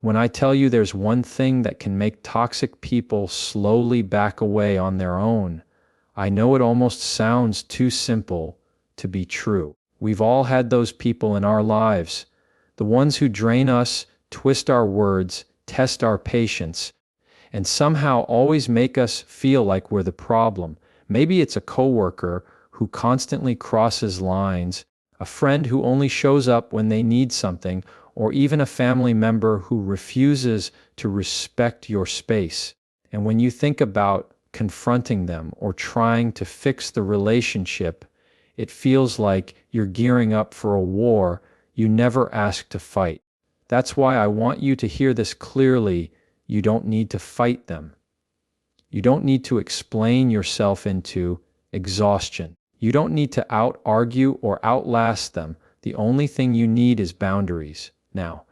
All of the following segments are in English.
When I tell you there's one thing that can make toxic people slowly back away on their own, I know it almost sounds too simple to be true. We've all had those people in our lives, the ones who drain us, twist our words, test our patience, and somehow always make us feel like we're the problem. Maybe it's a coworker who constantly crosses lines, a friend who only shows up when they need something, or even a family member who refuses to respect your space. And when you think about confronting them or trying to fix the relationship, it feels like you're gearing up for a war you never asked to fight. That's why I want you to hear this clearly. You don't need to fight them. You don't need to explain yourself into exhaustion. You don't need to out-argue or outlast them. The only thing you need is boundaries. Now,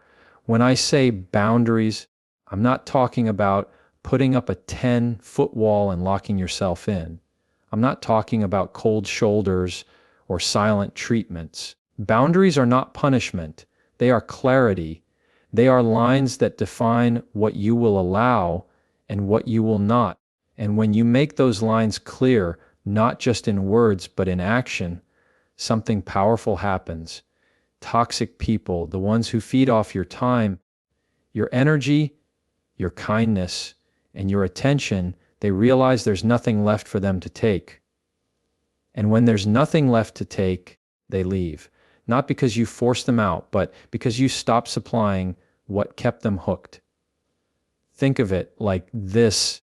when I say boundaries, I'm not talking about putting up a 10-foot wall and locking yourself in. I'm not talking about cold shoulders or silent treatments. Boundaries are not punishment. They are clarity. They are lines that define what you will allow and what you will not. And when you make those lines clear, not just in words but in action, something powerful happens. Toxic people, the ones who feed off your time, your energy, your kindness, and your attention, they realize there's nothing left for them to take. And when there's nothing left to take, they leave. Not because you forced them out, but because you stopped supplying what kept them hooked. Think of it like this.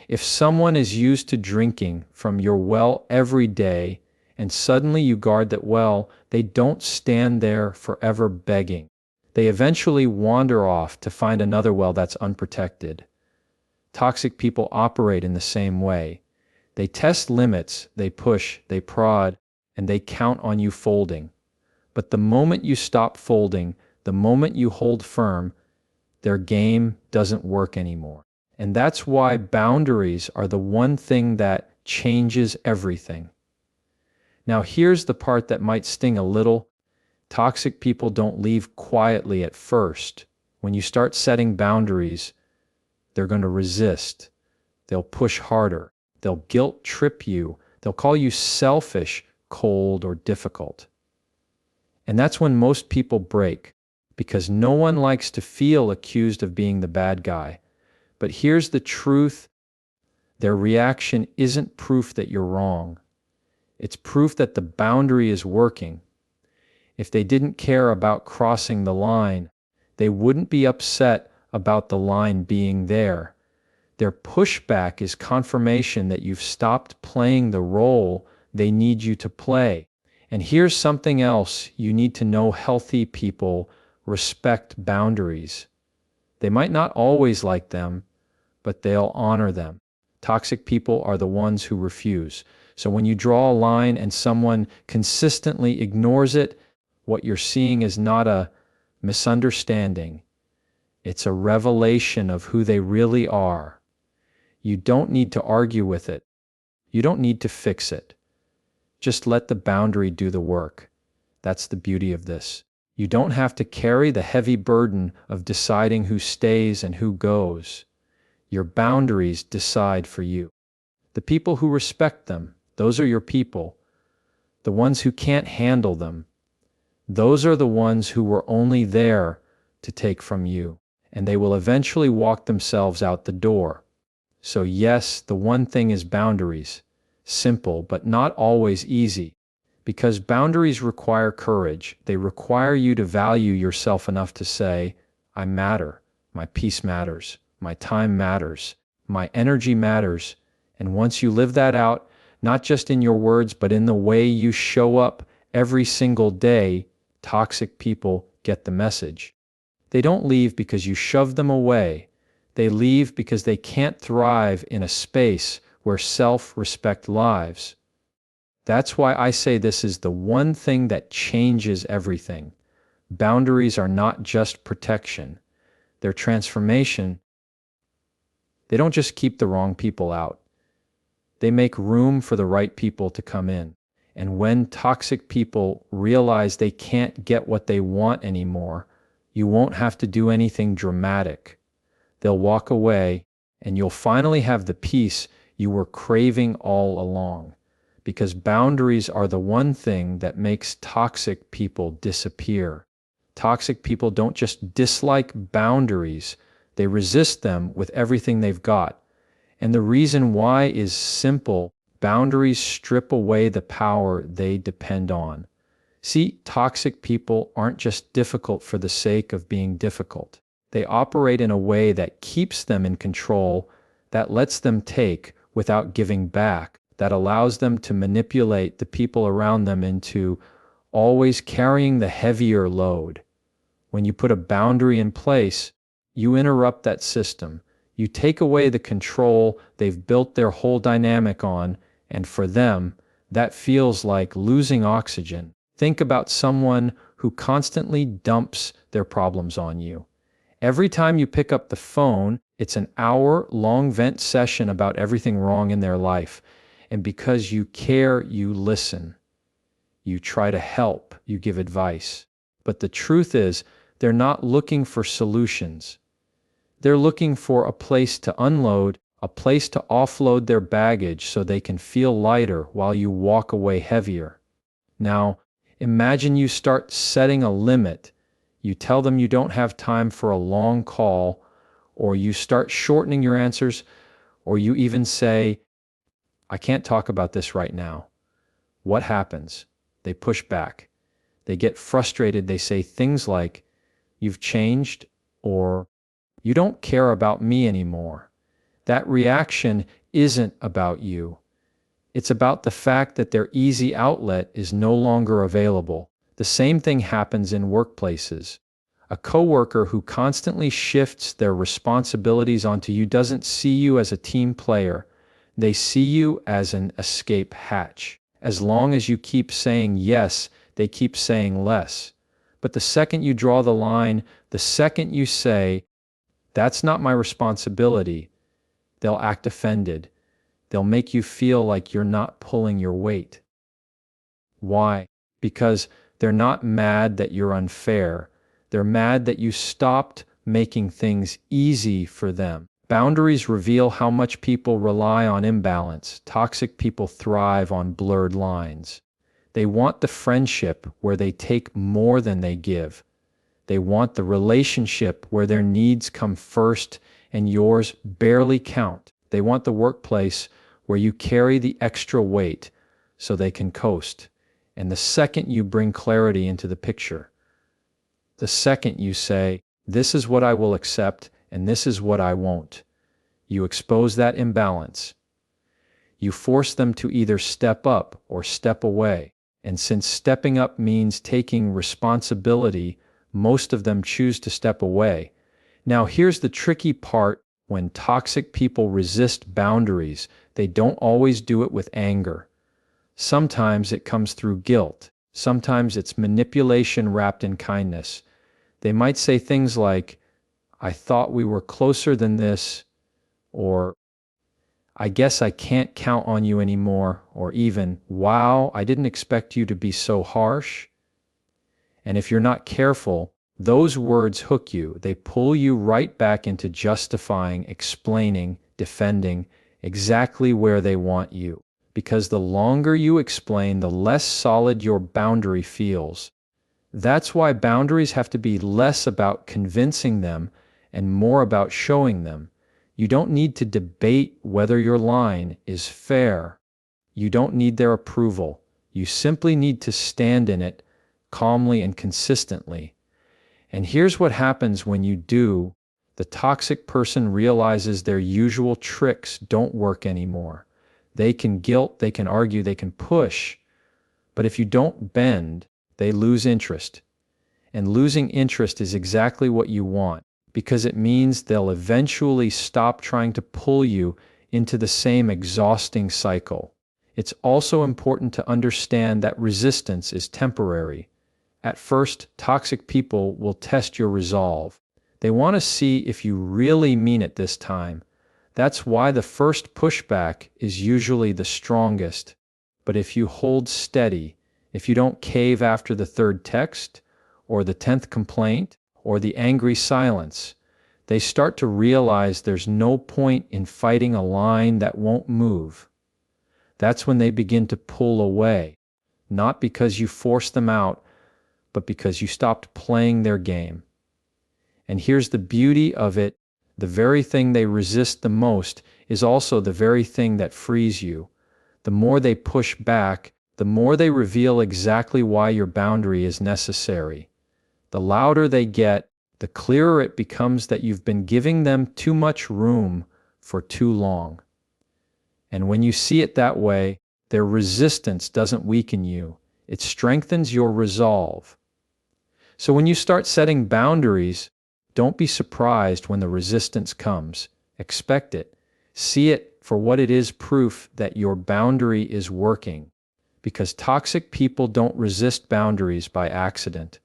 If someone is used to drinking from your well every day, and suddenly you guard that well, they don't stand there forever begging. They eventually wander off to find another well that's unprotected. Toxic people operate in the same way. They test limits, they push, they prod, and they count on you folding. But the moment you stop folding, the moment you hold firm, their game doesn't work anymore. And that's why boundaries are the one thing that changes everything. Now here's the part that might sting a little. Toxic people don't leave quietly at first. When you start setting boundaries, they're going to resist. They'll push harder. They'll guilt trip you. They'll call you selfish, cold, or difficult. And that's when most people break, because no one likes to feel accused of being the bad guy. But here's the truth. Their reaction isn't proof that you're wrong. It's proof that the boundary is working. If they didn't care about crossing the line, they wouldn't be upset about the line being there. Their pushback is confirmation that you've stopped playing the role they need you to play. And here's something else you need to know. Healthy people respect boundaries. They might not always like them, but they'll honor them. Toxic people are the ones who refuse. So when you draw a line and someone consistently ignores it, what you're seeing is not a misunderstanding. It's a revelation of who they really are. You don't need to argue with it. You don't need to fix it. Just let the boundary do the work. That's the beauty of this. You don't have to carry the heavy burden of deciding who stays and who goes. Your boundaries decide for you. The people who respect them, those are your people. The ones who can't handle them, those are the ones who were only there to take from you, and they will eventually walk themselves out the door. So yes, the one thing is boundaries. Simple, but not always easy. Because boundaries require courage. They require you to value yourself enough to say, I matter. My peace matters. My time matters. My energy matters. And once you live that out, not just in your words, but in the way you show up every single day, toxic people get the message. They don't leave because you shove them away. They leave because they can't thrive in a space where self-respect lives. That's why I say this is the one thing that changes everything. Boundaries are not just protection. They're transformation. They don't just keep the wrong people out. They make room for the right people to come in. And when toxic people realize they can't get what they want anymore, You won't have to do anything dramatic. They'll walk away, and you'll finally have the peace you were craving all along. Because boundaries are the one thing that makes toxic people disappear. Toxic people don't just dislike boundaries, they resist them with everything they've got. And the reason why is simple. Boundaries strip away the power they depend on. See, toxic people aren't just difficult for the sake of being difficult. They operate in a way that keeps them in control, that lets them take without giving back, that allows them to manipulate the people around them into always carrying the heavier load. When you put a boundary in place, you interrupt that system. You take away the control they've built their whole dynamic on, and for them, that feels like losing oxygen. Think about someone who constantly dumps their problems on you. Every time you pick up the phone, it's an hour-long vent session about everything wrong in their life. And because you care, you listen. You try to help, you give advice. But the truth is, they're not looking for solutions. They're looking for a place to unload, a place to offload their baggage so they can feel lighter while you walk away heavier. Now, imagine you start setting a limit. You tell them you don't have time for a long call, or you start shortening your answers, or you even say, I can't talk about this right now. What happens? They push back. They get frustrated. They say things like, you've changed, or you don't care about me anymore. That reaction isn't about you. It's about the fact that their easy outlet is no longer available. The same thing happens in workplaces. A coworker who constantly shifts their responsibilities onto you doesn't see you as a team player. They see you as an escape hatch. As long as you keep saying yes, they keep saying less. But the second you draw the line, the second you say, that's not my responsibility, they'll act offended. They'll make you feel like you're not pulling your weight. Why? Because they're not mad that you're unfair. They're mad that you stopped making things easy for them. Boundaries reveal how much people rely on imbalance. Toxic people thrive on blurred lines. They want the friendship where they take more than they give. They want the relationship where their needs come first and yours barely count. They want the workplace where you carry the extra weight so they can coast. And the second you bring clarity into the picture, the second you say, this is what I will accept and this is what I won't, you expose that imbalance. You force them to either step up or step away. And since stepping up means taking responsibility, most of them choose to step away. Now here's the tricky part. When toxic people resist boundaries, they don't always do it with anger. Sometimes it comes through guilt. Sometimes it's manipulation wrapped in kindness. They might say things like, I thought we were closer than this, or I guess I can't count on you anymore, or even, wow, I didn't expect you to be so harsh. And if you're not careful, those words hook you. They pull you right back into justifying, explaining, defending exactly where they want you. Because the longer you explain, the less solid your boundary feels. That's why boundaries have to be less about convincing them and more about showing them. You don't need to debate whether your line is fair. You don't need their approval. You simply need to stand in it calmly and consistently. And here's what happens when you do. The toxic person realizes their usual tricks don't work anymore. They can guilt, they can argue, they can push. But if you don't bend, they lose interest. And losing interest is exactly what you want, because it means they'll eventually stop trying to pull you into the same exhausting cycle. It's also important to understand that resistance is temporary. At first, toxic people will test your resolve. They want to see if you really mean it this time. That's why the first pushback is usually the strongest. But if you hold steady, if you don't cave after the third text, or the 10th complaint, or the angry silence, they start to realize there's no point in fighting a line that won't move. That's when they begin to pull away, not because you forced them out, but because you stopped playing their game. And here's the beauty of it: the very thing they resist the most is also the very thing that frees you. The more they push back, the more they reveal exactly why your boundary is necessary. The louder they get, the clearer it becomes that you've been giving them too much room for too long. And when you see it that way, their resistance doesn't weaken you. It strengthens your resolve. So when you start setting boundaries, don't be surprised when the resistance comes. Expect it. See it for what it is: proof that your boundary is working. Because toxic people don't resist boundaries by accident.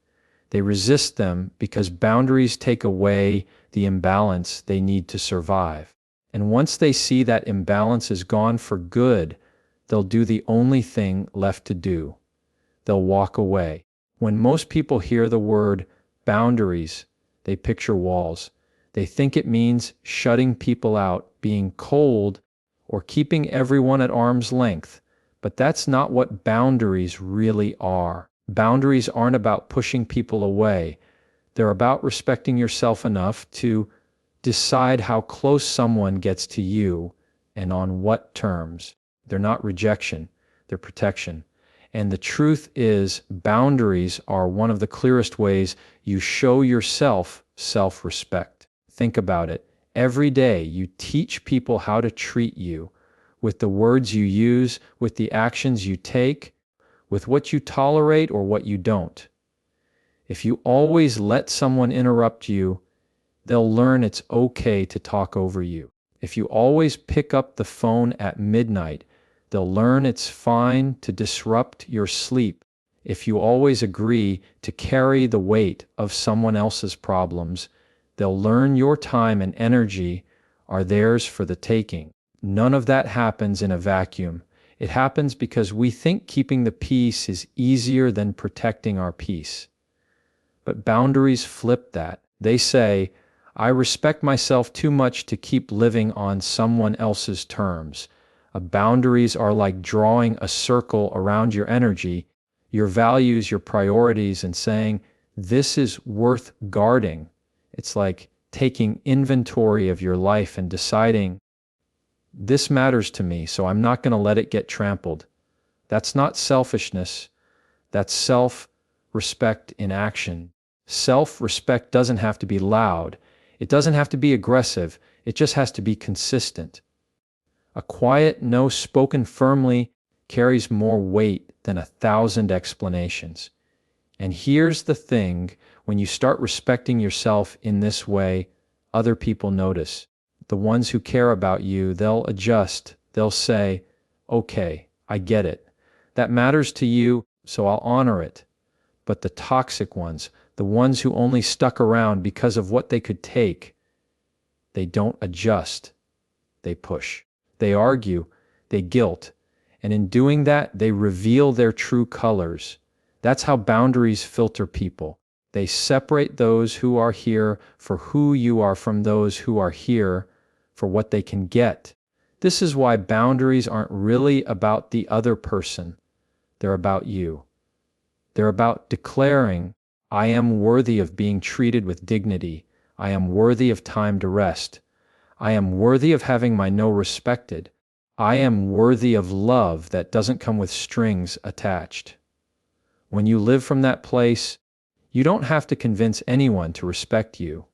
They resist them because boundaries take away the imbalance they need to survive. And once they see that imbalance is gone for good, they'll do the only thing left to do. They'll walk away. When most people hear the word boundaries, they picture walls. They think it means shutting people out, being cold, or keeping everyone at arm's length. But that's not what boundaries really are. Boundaries aren't about pushing people away. They're about respecting yourself enough to decide how close someone gets to you and on what terms. They're not rejection, they're protection. And the truth is, boundaries are one of the clearest ways you show yourself self-respect. Think about it. Every day you teach people how to treat you, with the words you use, with the actions you take, with what you tolerate or what you don't. If you always let someone interrupt you, they'll learn it's okay to talk over you. If you always pick up the phone at midnight, they'll learn it's fine to disrupt your sleep. If you always agree to carry the weight of someone else's problems, they'll learn your time and energy are theirs for the taking. None of that happens in a vacuum. It happens because we think keeping the peace is easier than protecting our peace. But boundaries flip that. They say, I respect myself too much to keep living on someone else's terms. Boundaries are like drawing a circle around your energy, your values, your priorities, and saying, this is worth guarding. It's like taking inventory of your life and deciding, this matters to me, so I'm not going to let it get trampled. That's not selfishness. That's self-respect in action. Self-respect doesn't have to be loud. It doesn't have to be aggressive. It just has to be consistent. A quiet no spoken firmly carries more weight than 1,000 explanations. And here's the thing: when you start respecting yourself in this way, other people notice. The ones who care about you, they'll adjust. They'll say, okay, I get it. That matters to you, so I'll honor it. But the toxic ones, the ones who only stuck around because of what they could take, they don't adjust. They push. They argue. They guilt. And in doing that, they reveal their true colors. That's how boundaries filter people. They separate those who are here for who you are from those who are here for what they can get. This is why boundaries aren't really about the other person. They're about you. They're about declaring, I am worthy of being treated with dignity. I am worthy of time to rest. I am worthy of having my no respected. I am worthy of love that doesn't come with strings attached. When you live from that place, you don't have to convince anyone to respect you.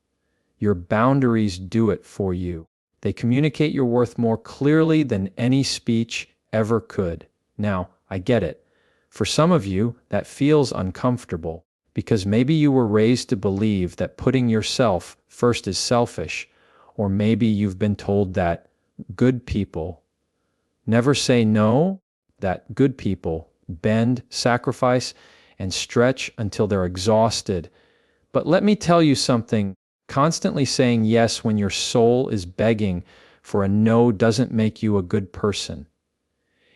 Your boundaries do it for you. They communicate your worth more clearly than any speech ever could. Now, I get it. For some of you, that feels uncomfortable, because maybe you were raised to believe that putting yourself first is selfish, or maybe you've been told that good people never say no, that good people bend, sacrifice, and stretch until they're exhausted. But let me tell you something. Constantly saying yes when your soul is begging for a no doesn't make you a good person.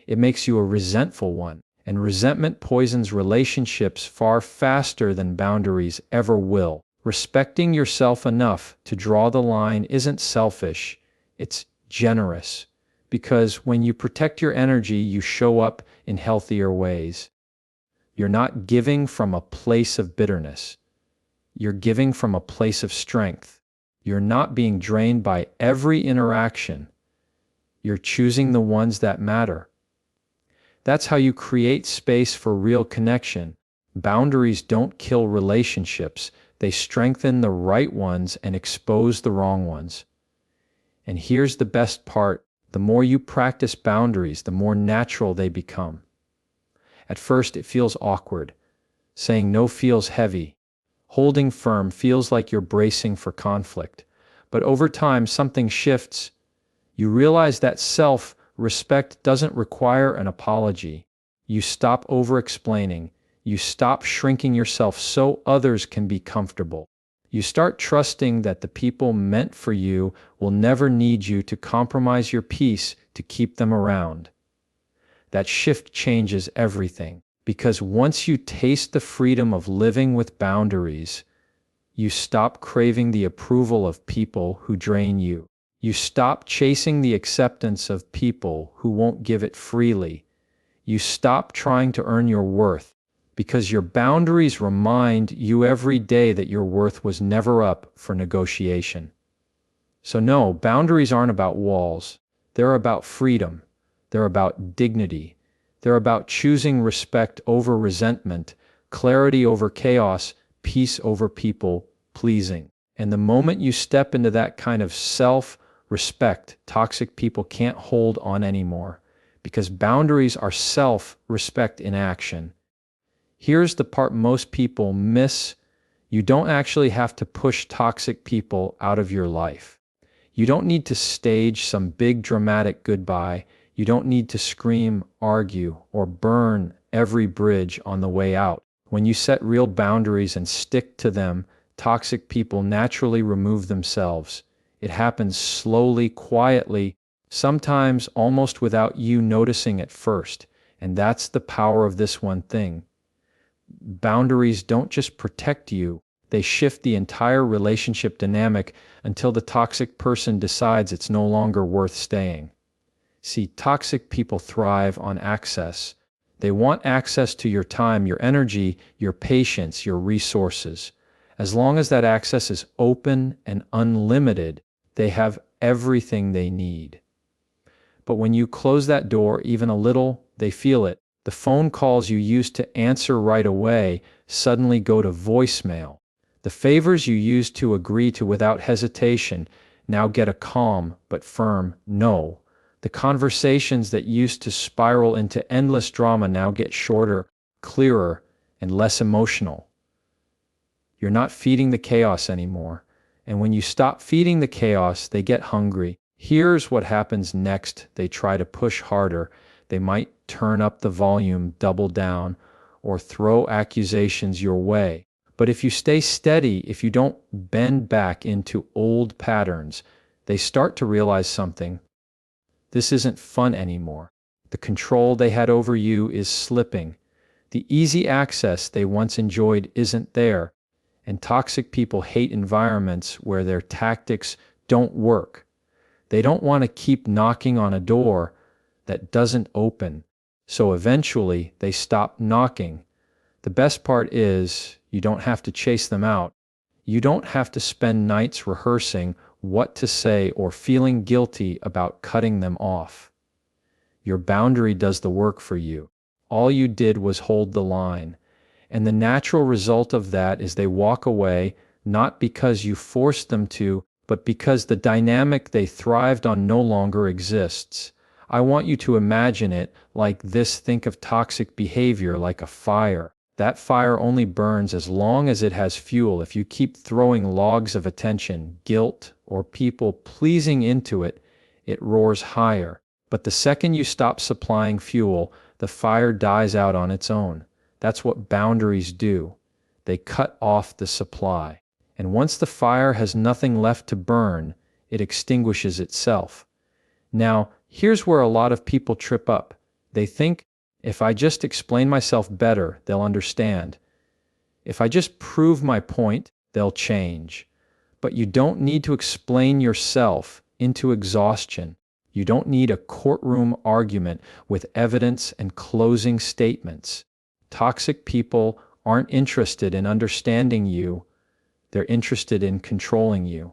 It makes you a resentful one, and resentment poisons relationships far faster than boundaries ever will. Respecting yourself enough to draw the line isn't selfish, it's generous. Because when you protect your energy, you show up in healthier ways. You're not giving from a place of bitterness. You're giving from a place of strength. You're not being drained by every interaction. You're choosing the ones that matter. That's how you create space for real connection. Boundaries don't kill relationships. They strengthen the right ones and expose the wrong ones. And here's the best part. The more you practice boundaries, the more natural they become. At first, it feels awkward. Saying no feels heavy. Holding firm feels like you're bracing for conflict. But over time, something shifts. You realize that self-respect doesn't require an apology. You stop over-explaining. You stop shrinking yourself so others can be comfortable. You start trusting that the people meant for you will never need you to compromise your peace to keep them around. That shift changes everything, because once you taste the freedom of living with boundaries, you stop craving the approval of people who drain you. You stop chasing the acceptance of people who won't give it freely. You stop trying to earn your worth, because your boundaries remind you every day that your worth was never up for negotiation. So no, boundaries aren't about walls. They're about freedom. They're about dignity. They're about choosing respect over resentment, clarity over chaos, peace over people pleasing. And the moment you step into that kind of self-respect, toxic people can't hold on anymore, because boundaries are self-respect in action. Here's the part most people miss. You don't actually have to push toxic people out of your life. You don't need to stage some big dramatic goodbye. You don't need to scream, argue, or burn every bridge on the way out. When you set real boundaries and stick to them, toxic people naturally remove themselves. It happens slowly, quietly, sometimes almost without you noticing at first. And that's the power of this one thing. Boundaries don't just protect you, they shift the entire relationship dynamic until the toxic person decides it's no longer worth staying. See, toxic people thrive on access. They want access to your time, your energy, your patience, your resources. As long as that access is open and unlimited, they have everything they need. But when you close that door even a little, they feel it. The phone calls you used to answer right away suddenly go to voicemail. The favors you used to agree to without hesitation now get a calm but firm no. The conversations that used to spiral into endless drama now get shorter, clearer, and less emotional. You're not feeding the chaos anymore. And when you stop feeding the chaos, they get hungry. Here's what happens next. They try to push harder. They might turn up the volume, double down, or throw accusations your way. But if you stay steady, if you don't bend back into old patterns, they start to realize something. This isn't fun anymore. The control they had over you is slipping. The easy access they once enjoyed isn't there. And toxic people hate environments where their tactics don't work. They don't want to keep knocking on a door that doesn't open. So eventually they stop knocking. The best part is you don't have to chase them out. You don't have to spend nights rehearsing what to say or feeling guilty about cutting them off. Your boundary does the work for you. All you did was hold the line. And the natural result of that is they walk away, not because you forced them to, but because the dynamic they thrived on no longer exists. I want you to imagine it like this. Think of toxic behavior like a fire. That fire only burns as long as it has fuel. If you keep throwing logs of attention, guilt, or people pleasing into it, it roars higher. But the second you stop supplying fuel, the fire dies out on its own. That's what boundaries do. They cut off the supply. And once the fire has nothing left to burn, it extinguishes itself. Now, here's where a lot of people trip up. They think, if I just explain myself better, they'll understand. If I just prove my point, they'll change. But you don't need to explain yourself into exhaustion. You don't need a courtroom argument with evidence and closing statements. Toxic people aren't interested in understanding you, they're interested in controlling you.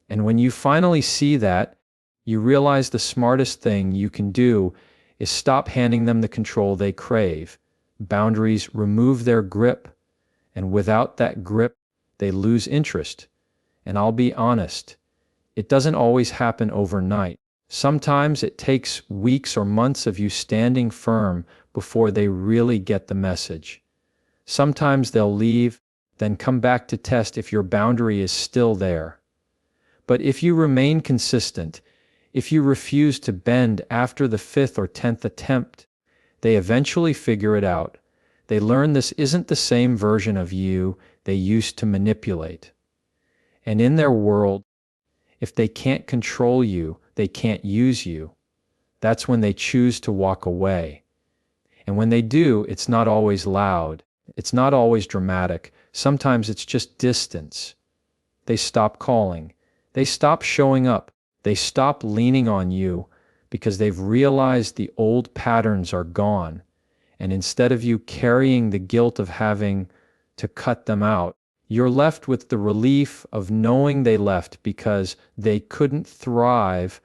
And when you finally see that, you realize the smartest thing you can do is stop handing them the control they crave. Boundaries remove their grip, and without that grip, they lose interest. And I'll be honest, it doesn't always happen overnight. Sometimes it takes weeks or months of you standing firm before they really get the message. Sometimes they'll leave, then come back to test if your boundary is still there. But if you remain consistent, if you refuse to bend after the 5th or 10th attempt, they eventually figure it out. They learn this isn't the same version of you they used to manipulate. And in their world, if they can't control you, they can't use you. That's when they choose to walk away. And when they do, it's not always loud. It's not always dramatic. Sometimes it's just distance. They stop calling. They stop showing up. They stop leaning on you because they've realized the old patterns are gone. And instead of you carrying the guilt of having to cut them out, you're left with the relief of knowing they left because they couldn't thrive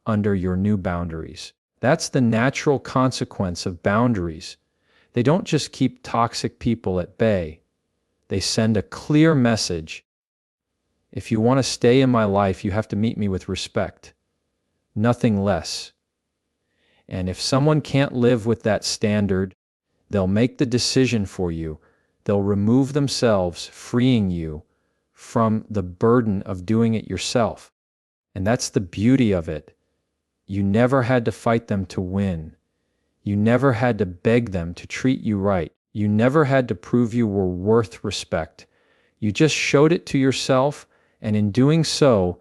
under your new boundaries. That's the natural consequence of boundaries. They don't just keep toxic people at bay. They send a clear message. If you want to stay in my life, you have to meet me with respect. Nothing less. And if someone can't live with that standard, they'll make the decision for you. They'll remove themselves, freeing you from the burden of doing it yourself. And that's the beauty of it. You never had to fight them to win. You never had to beg them to treat you right. You never had to prove you were worth respect. You just showed it to yourself, and in doing so,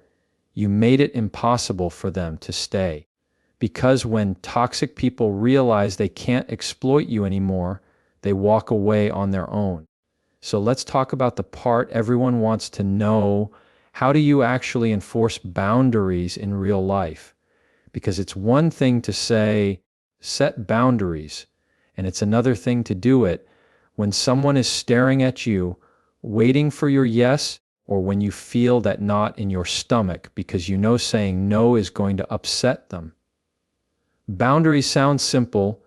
you made it impossible for them to stay. Because when toxic people realize they can't exploit you anymore, they walk away on their own. So let's talk about the part everyone wants to know. How do you actually enforce boundaries in real life? Because it's one thing to say, set boundaries, and it's another thing to do it when someone is staring at you, waiting for your yes, or when you feel that knot in your stomach because you know saying no is going to upset them. Boundaries sound simple,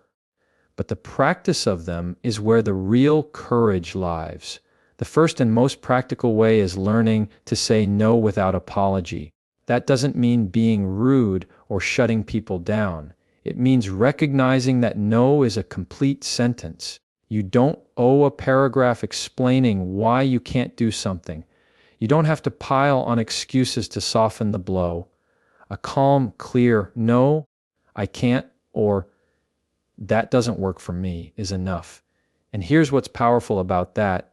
but the practice of them is where the real courage lies. The first and most practical way is learning to say no without apology. That doesn't mean being rude or shutting people down. It means recognizing that no is a complete sentence. You don't owe a paragraph explaining why you can't do something. You don't have to pile on excuses to soften the blow. A calm, clear, no, I can't, or that doesn't work for me is enough. And here's what's powerful about that.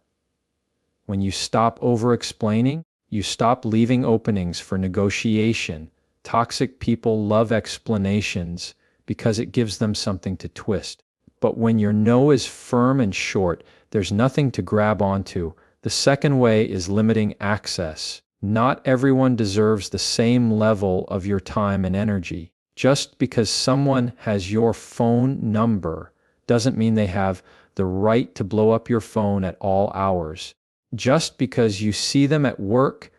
When you stop over-explaining, you stop leaving openings for negotiation. Toxic people love explanations because it gives them something to twist. But when your no is firm and short, there's nothing to grab onto. The second way is limiting access. Not everyone deserves the same level of your time and energy. Just because someone has your phone number doesn't mean they have the right to blow up your phone at all hours. Just because you see them at work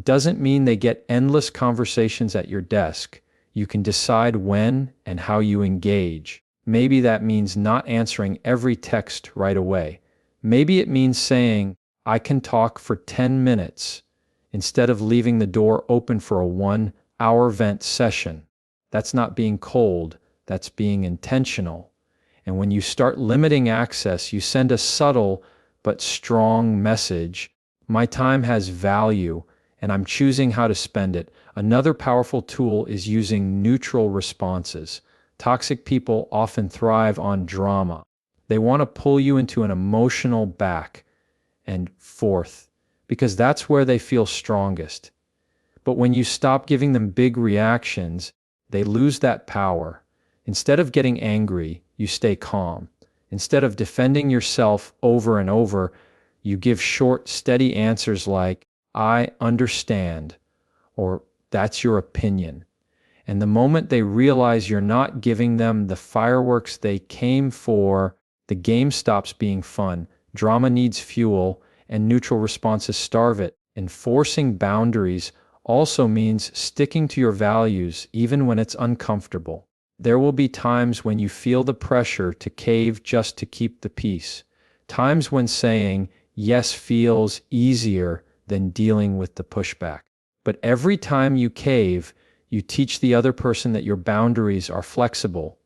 doesn't mean they get endless conversations at your desk. You can decide when and how you engage. Maybe that means not answering every text right away. Maybe it means saying, I can talk for 10 minutes instead of leaving the door open for a 1-hour vent session. That's not being cold, that's being intentional. And when you start limiting access, you send a subtle but strong message. My time has value, and I'm choosing how to spend it. Another powerful tool is using neutral responses. Toxic people often thrive on drama. They want to pull you into an emotional back and forth because that's where they feel strongest. But when you stop giving them big reactions, they lose that power. Instead of getting angry, you stay calm. Instead of defending yourself over and over, You give short, steady answers like, I understand, or that's your opinion. And the moment they realize you're not giving them the fireworks they came for, the game stops being fun. Drama needs fuel, and neutral responses starve it. Enforcing boundaries also means sticking to your values even when it's uncomfortable. There will be times when you feel the pressure to cave just to keep the peace. Times when saying yes feels easier than dealing with the pushback. But every time you cave, you teach the other person that your boundaries are flexible,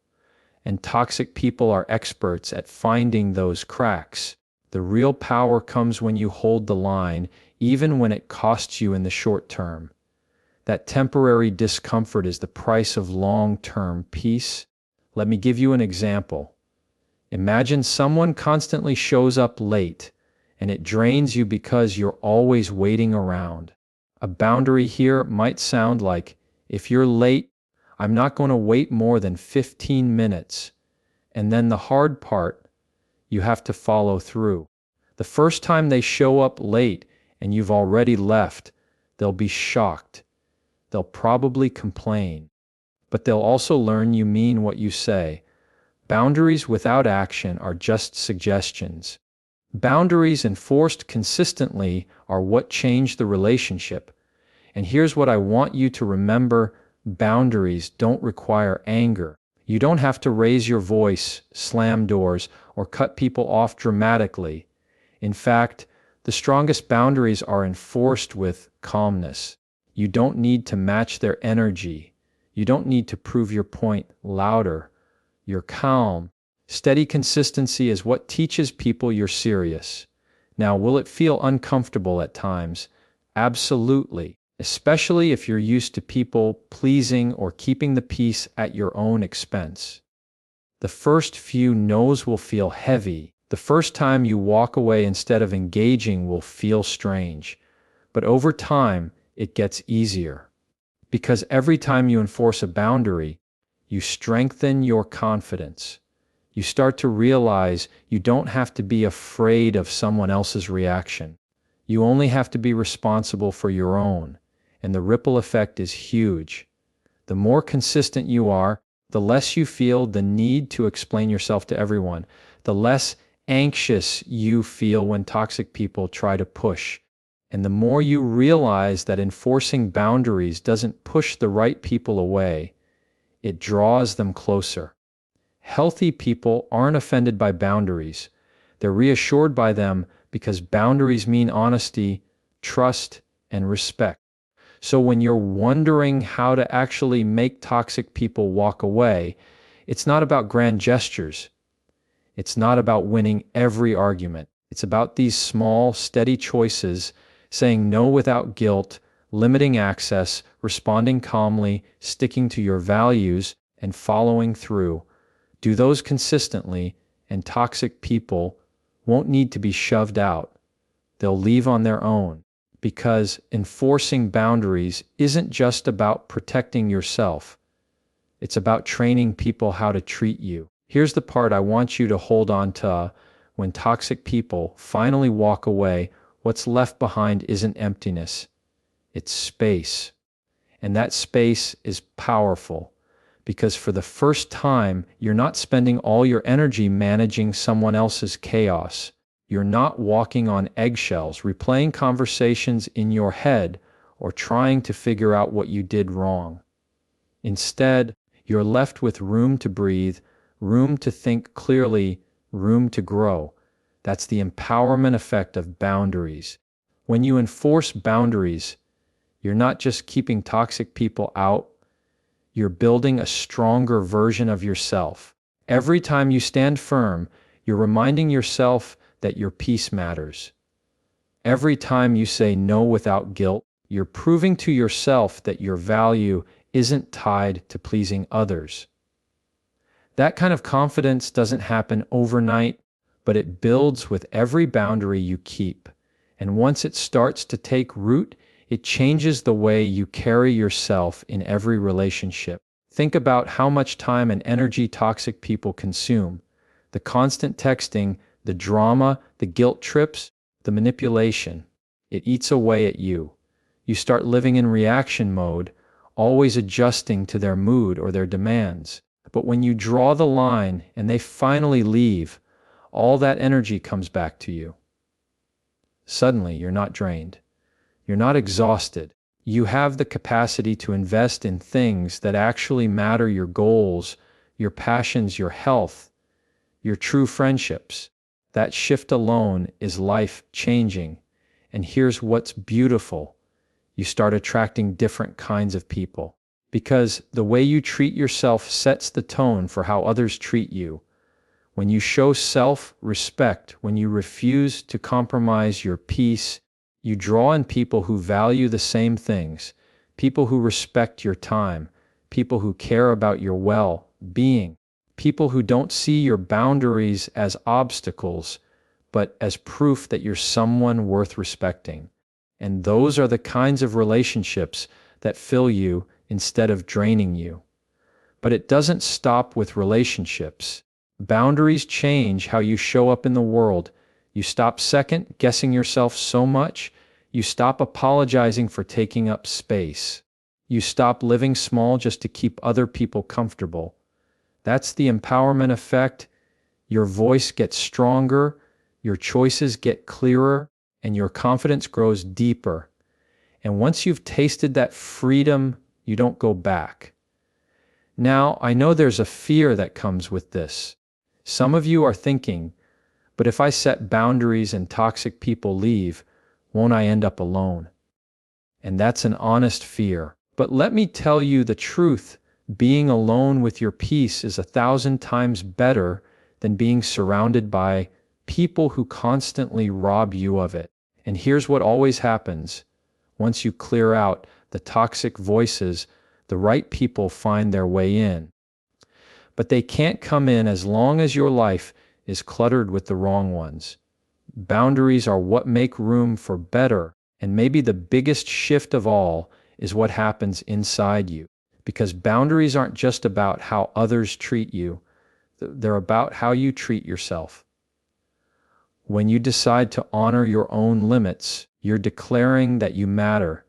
and toxic people are experts at finding those cracks. The real power comes when you hold the line, even when it costs you in the short term. That temporary discomfort is the price of long-term peace. Let me give you an example. Imagine someone constantly shows up late, and it drains you because you're always waiting around. A boundary here might sound like, if you're late, I'm not going to wait more than 15 minutes. And then the hard part, you have to follow through. The first time they show up late and you've already left, they'll be shocked. They'll probably complain. But they'll also learn you mean what you say. Boundaries without action are just suggestions. Boundaries enforced consistently are what change the relationship. And here's what I want you to remember: boundaries don't require anger. You don't have to raise your voice, slam doors, or cut people off dramatically. In fact, the strongest boundaries are enforced with calmness. You don't need to match their energy. You don't need to prove your point louder. You're calm. Steady consistency is what teaches people you're serious. Now, will it feel uncomfortable at times? Absolutely. Especially if you're used to people pleasing or keeping the peace at your own expense. The first few no's will feel heavy. The first time you walk away instead of engaging will feel strange. But over time, it gets easier. Because every time you enforce a boundary, you strengthen your confidence. You start to realize you don't have to be afraid of someone else's reaction. You only have to be responsible for your own. And the ripple effect is huge. The more consistent you are, the less you feel the need to explain yourself to everyone, the less anxious you feel when toxic people try to push, and the more you realize that enforcing boundaries doesn't push the right people away, it draws them closer. Healthy people aren't offended by boundaries. They're reassured by them because boundaries mean honesty, trust, and respect. So when you're wondering how to actually make toxic people walk away, it's not about grand gestures. It's not about winning every argument. It's about these small, steady choices, saying no without guilt, limiting access, responding calmly, sticking to your values, and following through. Do those consistently, and toxic people won't need to be shoved out. They'll leave on their own. Because enforcing boundaries isn't just about protecting yourself. It's about training people how to treat you. Here's the part I want you to hold on to. When toxic people finally walk away, what's left behind isn't emptiness. It's space. And that space is powerful. Because for the first time, you're not spending all your energy managing someone else's chaos. You're not walking on eggshells, replaying conversations in your head, or trying to figure out what you did wrong. Instead, you're left with room to breathe, room to think clearly, room to grow. That's the empowerment effect of boundaries. When you enforce boundaries, you're not just keeping toxic people out, you're building a stronger version of yourself. Every time you stand firm, you're reminding yourself that your peace matters. Every time you say no without guilt, you're proving to yourself that your value isn't tied to pleasing others. That kind of confidence doesn't happen overnight, but it builds with every boundary you keep. And once it starts to take root, it changes the way you carry yourself in every relationship. Think about how much time and energy toxic people consume. The constant texting, the drama, the guilt trips, the manipulation. It eats away at you. You start living in reaction mode, always adjusting to their mood or their demands. But when you draw the line and they finally leave, all that energy comes back to you. Suddenly, you're not drained. You're not exhausted. You have the capacity to invest in things that actually matter: your goals, your passions, your health, your true friendships. That shift alone is life-changing. And here's what's beautiful: you start attracting different kinds of people. Because the way you treat yourself sets the tone for how others treat you. When you show self-respect, when you refuse to compromise your peace, you draw in people who value the same things, people who respect your time, people who care about your well-being, people who don't see your boundaries as obstacles, but as proof that you're someone worth respecting. And those are the kinds of relationships that fill you instead of draining you. But it doesn't stop with relationships. Boundaries change how you show up in the world. You stop second-guessing yourself so much. You stop apologizing for taking up space. You stop living small just to keep other people comfortable. That's the empowerment effect. Your voice gets stronger, your choices get clearer, and your confidence grows deeper. And once you've tasted that freedom, you don't go back. Now, I know there's a fear that comes with this. Some of you are thinking, but if I set boundaries and toxic people leave, won't I end up alone? And that's an honest fear. But let me tell you the truth. Being alone with your peace is 1,000 times better than being surrounded by people who constantly rob you of it. And here's what always happens. Once you clear out the toxic voices, the right people find their way in. But they can't come in as long as your life is cluttered with the wrong ones. Boundaries are what make room for better, and maybe the biggest shift of all is what happens inside you. Because boundaries aren't just about how others treat you, they're about how you treat yourself. When you decide to honor your own limits, you're declaring that you matter.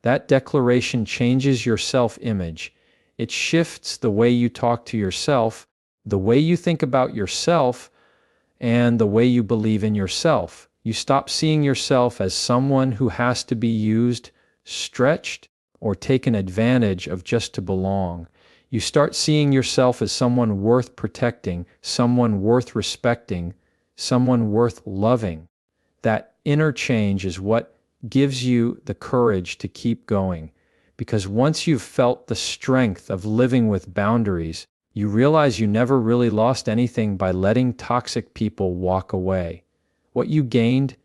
That declaration changes your self-image. It shifts the way you talk to yourself, the way you think about yourself, and the way you believe in yourself. You stop seeing yourself as someone who has to be used, stretched, or taken advantage of just to belong. You start seeing yourself as someone worth protecting, someone worth respecting, someone worth loving. That inner change is what gives you the courage to keep going. Because once you've felt the strength of living with boundaries, you realize you never really lost anything by letting toxic people walk away. What you gained,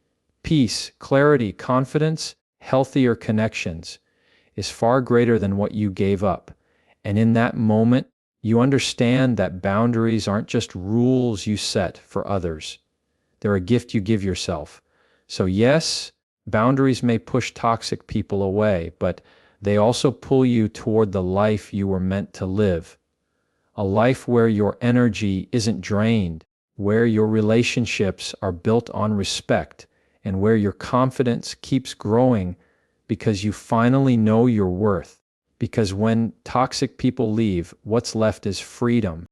peace, clarity, confidence, healthier connections, is far greater than what you gave up. And in that moment, you understand that boundaries aren't just rules you set for others. They're a gift you give yourself. So yes, boundaries may push toxic people away, but they also pull you toward the life you were meant to live. A life where your energy isn't drained, where your relationships are built on respect, and where your confidence keeps growing because you finally know your worth. Because when toxic people leave, what's left is freedom.